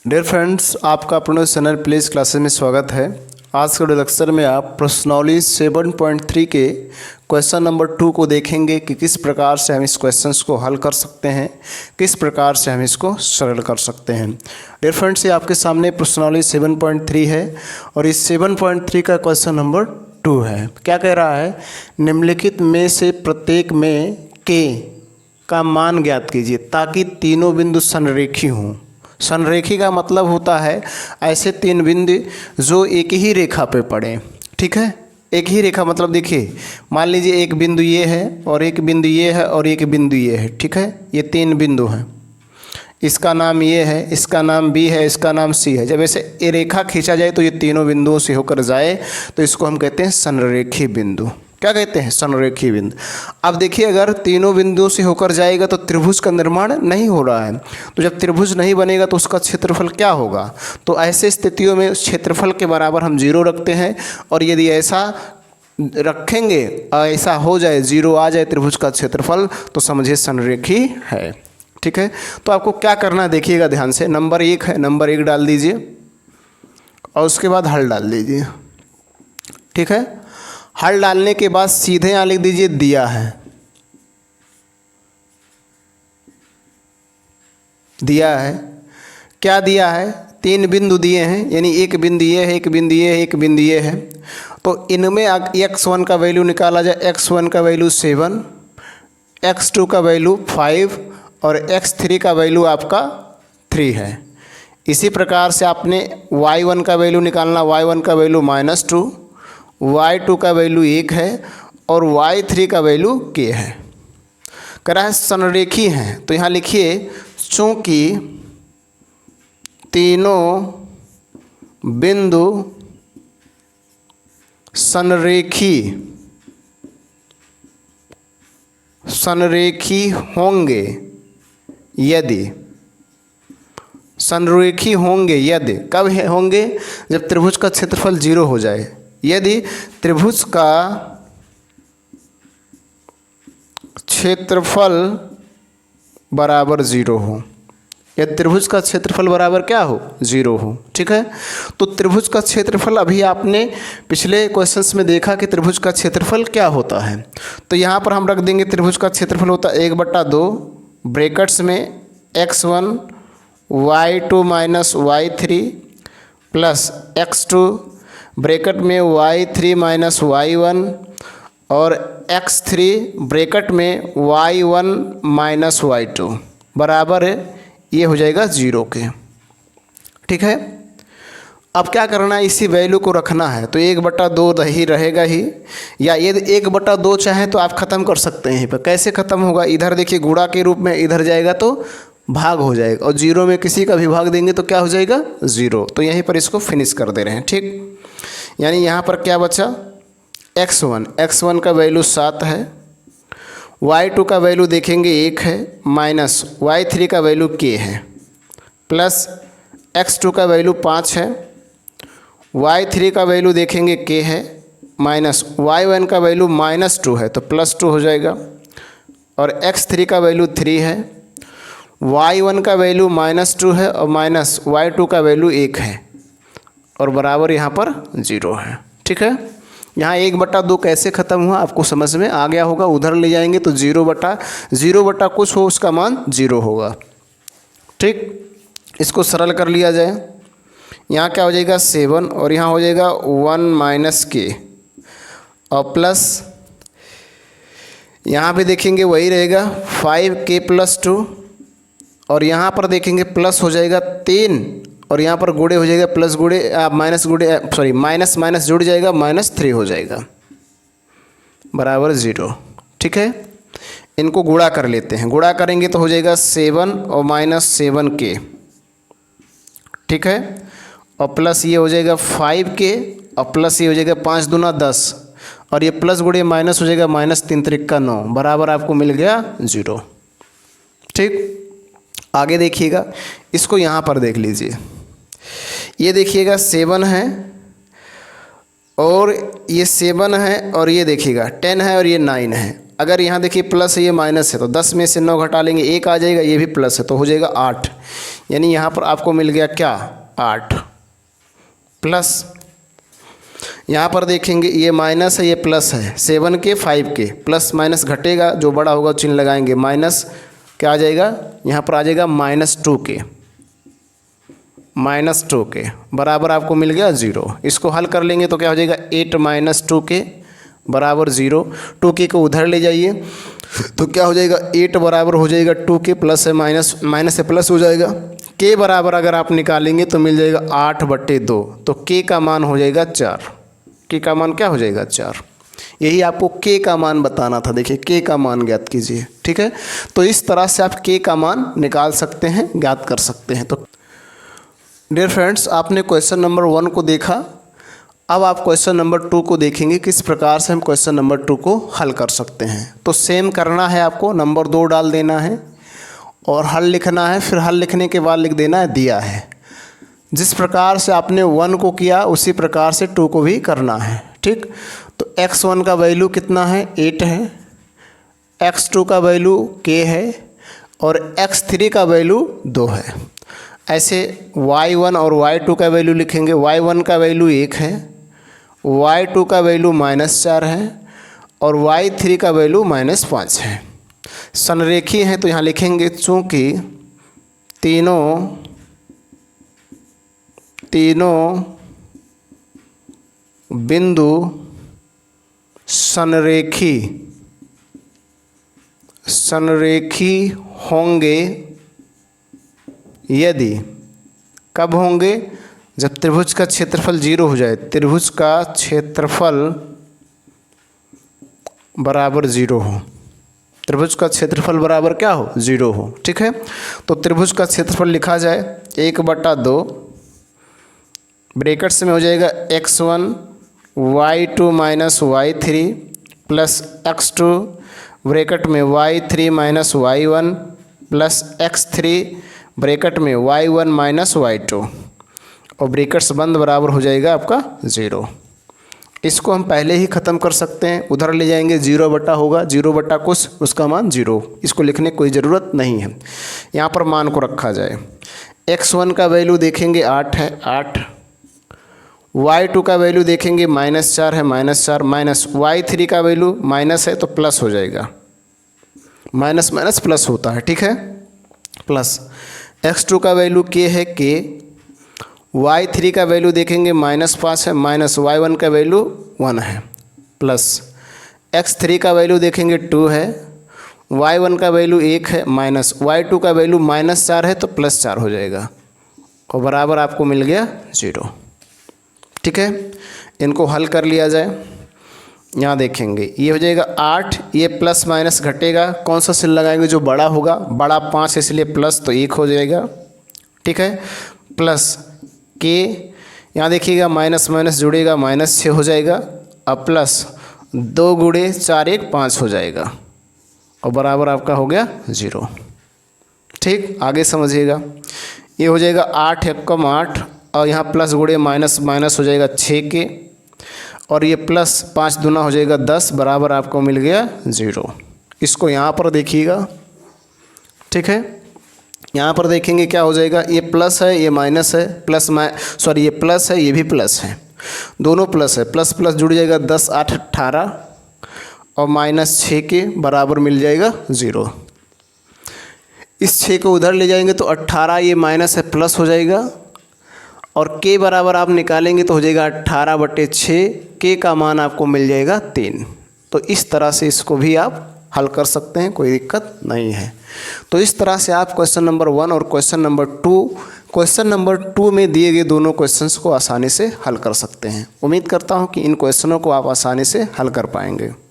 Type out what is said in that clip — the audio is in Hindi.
डियर फ्रेंड्स, आपका अपने चैनल प्लीज़ क्लासेस में स्वागत है। आज के लेक्चर में आप प्रश्नावली 7.3 के क्वेश्चन नंबर 2 को देखेंगे कि किस प्रकार से हम इस क्वेश्चंस को हल कर सकते हैं, किस प्रकार से हम इसको सरल कर सकते हैं। डियर फ्रेंड्स, ये आपके सामने प्रश्नावली 7.3 है और इस 7.3 का क्वेश्चन नंबर 2 है। क्या कह रहा है? निम्नलिखित में से प्रत्येक में के का मान ज्ञात कीजिए ताकि तीनों बिंदु संरेखी हों। संरेखी का मतलब होता है ऐसे तीन बिंदु जो एक ही रेखा पे पड़े। ठीक है, एक ही रेखा मतलब देखिए, मान लीजिए एक बिंदु ये है और एक बिंदु ये है और एक बिंदु ये है। ठीक है, ये तीन बिंदु हैं। इसका नाम ये है, इसका नाम बी है, इसका नाम सी है। जब ऐसे ये रेखा खींचा जाए तो ये तीनों बिंदुओं से होकर जाए तो इसको हम कहते हैं संरेखी बिंदु। क्या कहते हैं? संरेखी बिंदु। अब देखिए, अगर तीनों बिंदुओं से होकर जाएगा तो त्रिभुज का निर्माण नहीं हो रहा है। तो जब त्रिभुज नहीं बनेगा तो उसका क्षेत्रफल क्या होगा? तो ऐसे स्थितियों में क्षेत्रफल के बराबर हम 0 रखते हैं और यदि ऐसा रखेंगे, ऐसा हो जाए, 0 आ जाए त्रिभुज का क्षेत्रफल, तो समझिए संरेखी है। ठीक है, तो आपको क्या करना है देखिएगा ध्यान से। नंबर 1 है, नंबर 1 डाल दीजिए और उसके बाद हल डाल दीजिए। ठीक है, हल डालने के बाद सीधे यहाँ लिख दीजिए दिया है। दिया है, क्या दिया है? तीन बिंदु दिए हैं, यानी एक बिंदु ये है, एक बिंदु ये है, एक बिंदु ये है। तो इनमें x1 का वैल्यू निकाला जाए। x1 का वैल्यू 7, x2 का वैल्यू 5 और x3 का वैल्यू आपका 3 है। इसी प्रकार से आपने y1 का वैल्यू निकालना। y1 का वैल्यू -2, y2 का वैल्यू 1 है और y3 का वैल्यू k है। कह रहा है संरेखी हैं, तो यहाँ लिखिए चूँकि तीनों बिंदु संरेखी होंगे यदि कब होंगे? जब त्रिभुज का क्षेत्रफल 0 हो जाए। यदि त्रिभुज का क्षेत्रफल बराबर 0 हो, यदि त्रिभुज का क्षेत्रफल बराबर क्या हो? 0 हो। ठीक है, तो त्रिभुज का क्षेत्रफल अभी आपने पिछले क्वेश्चंस में देखा कि त्रिभुज का क्षेत्रफल क्या होता है। तो यहाँ पर हम रख देंगे त्रिभुज का क्षेत्रफल होता है 1/2 ब्रैकेट्स में x1 y2 minus y3 plus x2 bracket में y3 माइनस y1 और x3 ब्रैकेट में y1 माइनस y2 बराबर है, ये हो जाएगा 0 के। ठीक है, अब क्या करना है? इसी वैल्यू को रखना है। तो 1/2 ही रहेगा ही, या यदि 1/2 चाहे तो आप ख़त्म कर सकते हैं। पर कैसे ख़त्म होगा? इधर देखिए गुणा के रूप में इधर जाएगा तो भाग हो जाएगा और 0 में किसी का भी भाग देंगे तो क्या हो जाएगा? 0। तो यहीं पर इसको फिनिश कर दे रहे हैं। ठीक, यानी यहाँ पर क्या बचा? x1 का वैल्यू 7 है, y2 का वैल्यू देखेंगे 1 है, माइनस y3 का वैल्यू k है, प्लस x2 का वैल्यू 5 है, y3 का वैल्यू देखेंगे k है, माइनस y1 का वैल्यू -2 है तो +2 हो जाएगा, और x3 का वैल्यू 3 है, y1 का वैल्यू -2 है और माइनस y2 का वैल्यू 1 है और बराबर यहाँ पर 0 है। ठीक है, यहाँ 1/2 कैसे ख़त्म हुआ आपको समझ में आ गया होगा। उधर ले जाएंगे तो 0/0 कुछ हो, उसका मान 0 होगा। ठीक, इसको सरल कर लिया जाए। यहाँ क्या हो जाएगा? 7 और यहाँ हो जाएगा 1 - k और प्लस यहाँ पे देखेंगे वही रहेगा 5k + 2 और यहाँ पर देखेंगे प्लस हो जाएगा 3 और यहाँ पर गुणे हो जाएगा प्लस गुणे माइनस माइनस जुड़ जाएगा -3 हो जाएगा बराबर 0। ठीक है, इनको गुणा कर लेते हैं। गुणा करेंगे तो हो जाएगा 7 और -7k। ठीक है, और प्लस ये हो जाएगा 5k और प्लस ये हो जाएगा 5 दूना 10 और ये प्लस गुणे माइनस हो जाएगा -3 × 9 बराबर आपको मिल गया 0। ठीक, आगे देखिएगा, इसको यहाँ पर देख लीजिए। ये देखिएगा 7 है और ये 7 है और ये देखिएगा 10 है और ये 9 है। अगर यहाँ देखिए प्लस है, ये माइनस है, तो 10 में से 9 घटा लेंगे 1 आ जाएगा, ये भी प्लस है तो हो जाएगा 8। यानी यहाँ पर आपको मिल गया क्या 8 प्लस यहाँ पर देखेंगे ये माइनस है ये प्लस है 7 के 5 के प्लस माइनस घटेगा जो बड़ा होगा चिन्ह लगाएंगे माइनस क्या आ जाएगा यहाँ पर आ जाएगा -2 के बराबर आपको मिल गया 0। इसको हल कर लेंगे तो क्या हो जाएगा 8 - 2 के बराबर 0। 2 के को उधर ले जाइए तो क्या हो जाएगा 8 बराबर हो जाएगा 2 के प्लस है माइनस से प्लस हो जाएगा। के बराबर अगर आप निकालेंगे तो मिल जाएगा 8/2 तो के का मान हो जाएगा 4। के का मान क्या हो जाएगा 4। यही आपको के का मान बताना था। देखिए के का मान ज्ञात कीजिए, ठीक है। तो इस तरह से आप के का मान निकाल सकते हैं, ज्ञात कर सकते हैं। तो डियर फ्रेंड्स, आपने क्वेश्चन नंबर 1 को देखा। अब आप क्वेश्चन नंबर 2 को देखेंगे किस प्रकार से हम क्वेश्चन नंबर 2 को हल कर सकते हैं। तो सेम करना है आपको, नंबर 2 डाल देना है और हल लिखना है। फिर हल लिखने के बाद लिख देना है दिया है। जिस प्रकार से आपने 1 को किया उसी प्रकार से 2 को भी करना है, ठीक। तो x1 का वैल्यू कितना है 8 है, x2 का वैल्यू k है और x3 का वैल्यू 2 है। ऐसे y1 और y2 का वैल्यू लिखेंगे। y1 का वैल्यू 1 है, y2 का वैल्यू -4 है और y3 का वैल्यू -5 है। संरेखी हैं तो यहाँ लिखेंगे चूँकि तीनों बिंदु संरेखी होंगे यदि कब होंगे जब त्रिभुज का क्षेत्रफल 0 हो जाए। त्रिभुज का क्षेत्रफल बराबर 0 हो। त्रिभुज का क्षेत्रफल बराबर क्या हो 0 हो, ठीक है। तो त्रिभुज का क्षेत्रफल लिखा जाए 1/2 ब्रैकेट्स में हो जाएगा x1 y2 - y3 plus x2 bracket में y3 - y1 plus x3 bracket में y1 - y2 और ब्रैकेट्स बंद बराबर हो जाएगा आपका 0। इसको हम पहले ही ख़त्म कर सकते हैं। उधर ले जाएंगे 0 होगा 0 कुछ उसका मान 0। इसको लिखने की कोई ज़रूरत नहीं है। यहाँ पर मान को रखा जाए। x1 का वैल्यू देखेंगे 8 है 8, y2 का वैल्यू देखेंगे -4 है -4 माइनस y3 का वैल्यू माइनस है तो प्लस हो जाएगा। माइनस माइनस प्लस होता है, ठीक है। प्लस x2 का वैल्यू k है k, y3 का वैल्यू देखेंगे -5 है माइनस y1 का वैल्यू 1 है प्लस x3 का वैल्यू देखेंगे 2 है, y1 का वैल्यू 1 है माइनस y2 का वैल्यू -4 है तो +4 हो जाएगा और बराबर आपको मिल गया 0, ठीक है। इनको हल कर लिया जाए। यहाँ देखेंगे ये हो जाएगा 8, ये प्लस माइनस घटेगा, कौन सा चिन्ह लगाएंगे जो बड़ा होगा, बड़ा 5 इसलिए प्लस तो 1 हो जाएगा, ठीक है। प्लस के यहाँ देखिएगा माइनस माइनस जुड़ेगा -6 हो जाएगा अब प्लस 2 गुणे 4 1 5 हो जाएगा और बराबर आपका हो गया 0, ठीक। आगे समझिएगा। ये हो जाएगा 8 एकम 8 और यहाँ प्लस गुणे माइनस माइनस हो जाएगा 6 के और ये प्लस 5 दूना हो जाएगा 10 बराबर आपको मिल गया 0। इसको यहाँ पर देखिएगा, ठीक है। यहाँ पर देखेंगे क्या हो जाएगा, ये प्लस है ये माइनस है, ये प्लस है ये भी प्लस है, दोनों प्लस है, प्लस प्लस जुड़ जाएगा 10 8 18 और -6 के बराबर मिल जाएगा 0। इस 6 को उधर ले जाएंगे तो 18, ये माइनस है प्लस हो जाएगा और के बराबर आप निकालेंगे तो हो जाएगा 18/6, के का मान आपको मिल जाएगा 3। तो इस तरह से इसको भी आप हल कर सकते हैं, कोई दिक्कत नहीं है। तो इस तरह से आप क्वेश्चन नंबर 1 और क्वेश्चन नंबर 2 में दिए गए दोनों क्वेश्चंस को आसानी से हल कर सकते हैं। उम्मीद करता हूं कि इन क्वेश्चनों को आप आसानी से हल कर पाएंगे।